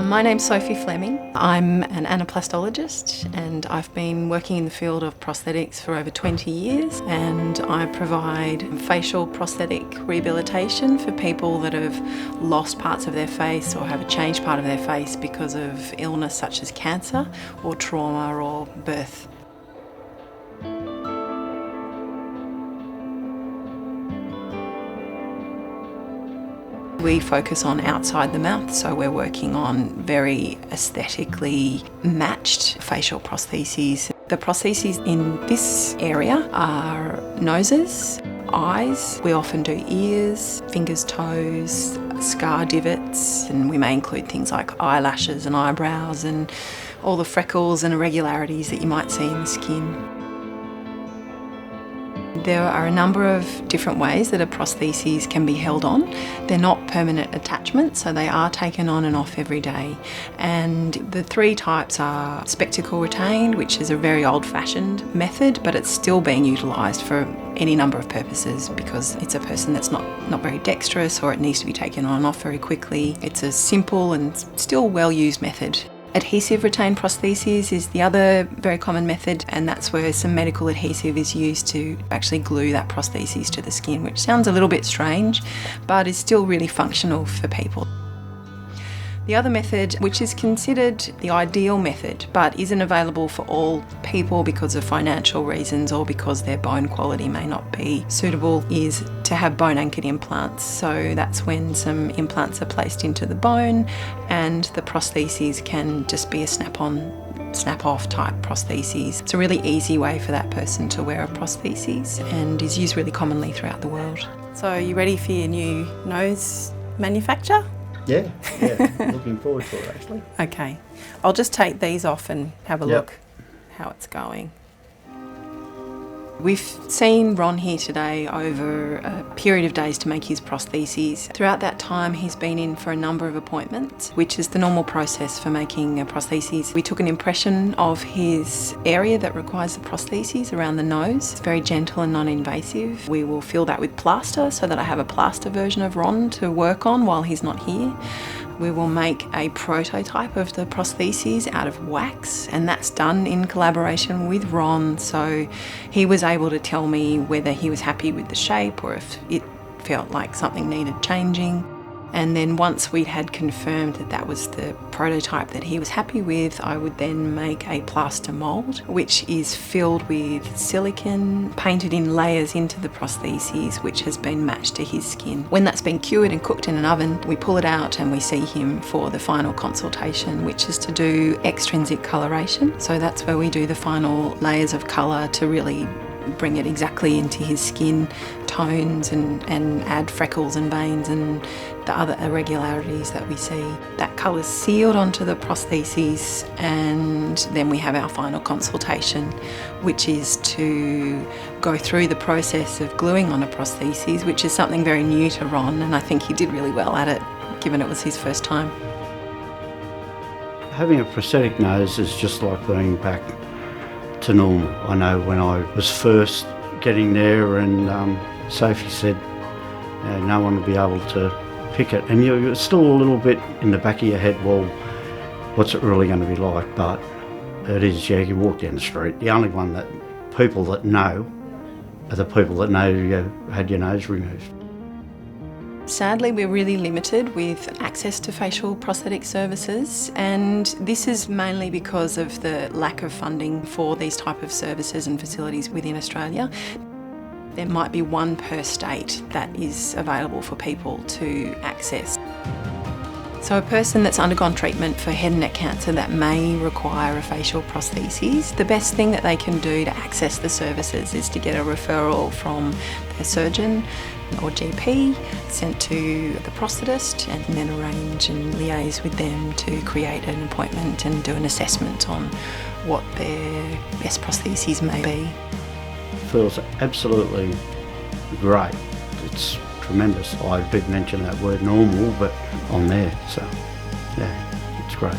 My name's Sophie Fleming. I'm an anaplastologist and I've been working in the field of prosthetics for over 20 years, and I provide facial prosthetic rehabilitation for people that have lost parts of their face or have a changed part of their face because of illness such as cancer or trauma or birth. We focus on outside the mouth, so we're working on very aesthetically matched facial prostheses. The prostheses in this area are noses, eyes, we often do ears, fingers, toes, scar divots, and we may include things like eyelashes and eyebrows and all the freckles and irregularities that you might see in the skin. There are a number of different ways that a prosthesis can be held on. They're not permanent attachments, so they are taken on and off every day. And the three types are spectacle retained, which is a very old-fashioned method, but it's still being utilised for any number of purposes because it's a person that's not very dexterous or it needs to be taken on and off very quickly. It's a simple and still well-used method. Adhesive retained prostheses is the other very common method, and that's where some medical adhesive is used to actually glue that prosthesis to the skin, which sounds a little bit strange, but is still really functional for people. The other method, which is considered the ideal method, but isn't available for all people because of financial reasons or because their bone quality may not be suitable, is to have bone-anchored implants. So that's when some implants are placed into the bone and the prostheses can just be a snap-on, snap-off type prostheses. It's a really easy way for that person to wear a prosthesis and is used really commonly throughout the world. So are you ready for your new nose manufacture? Yeah, looking forward to it actually. Okay, I'll just take these off and have a look how it's going. We've seen Ron here today over a period of days to make his prostheses. Throughout that time he's been in for a number of appointments, which is the normal process for making a prosthesis. We took an impression of his area that requires the prostheses around the nose. It's very gentle and non-invasive. We will fill that with plaster so that I have a plaster version of Ron to work on while he's not here. We will make a prototype of the prostheses out of wax, and that's done in collaboration with Ron, so he was able to tell me whether he was happy with the shape or if it felt like something needed changing. And then once we had confirmed that that was the prototype that he was happy with, I would then make a plaster mould, which is filled with silicone, painted in layers into the prostheses, which has been matched to his skin. When that's been cured and cooked in an oven, we pull it out and we see him for the final consultation, which is to do extrinsic coloration. So that's where we do the final layers of colour to really bring it exactly into his skin tones and add freckles and veins and the other irregularities that we see. That colour's sealed onto the prostheses, and then we have our final consultation, which is to go through the process of gluing on a prosthesis, which is something very new to Ron, and I think he did really well at it given it was his first time. Having a prosthetic nose is just like being back to normal. I know when I was first getting there and Sophie said no one will be able to pick it, and you're still a little bit in the back of your head, well, what's it really going to be like? But it is, you walk down the street, the only one that people that know are the people that know you had your nose removed. Sadly, we're really limited with access to facial prosthetic services, and this is mainly because of the lack of funding for these type of services and facilities within Australia. There might be one per state that is available for people to access. So a person that's undergone treatment for head and neck cancer that may require a facial prosthesis, the best thing that they can do to access the services is to get a referral from their surgeon or GP sent to the prosthetist, and then arrange and liaise with them to create an appointment and do an assessment on what their best prostheses may be. Feels absolutely great. It's tremendous. I did mention that word normal, but I'm there, so yeah, it's great.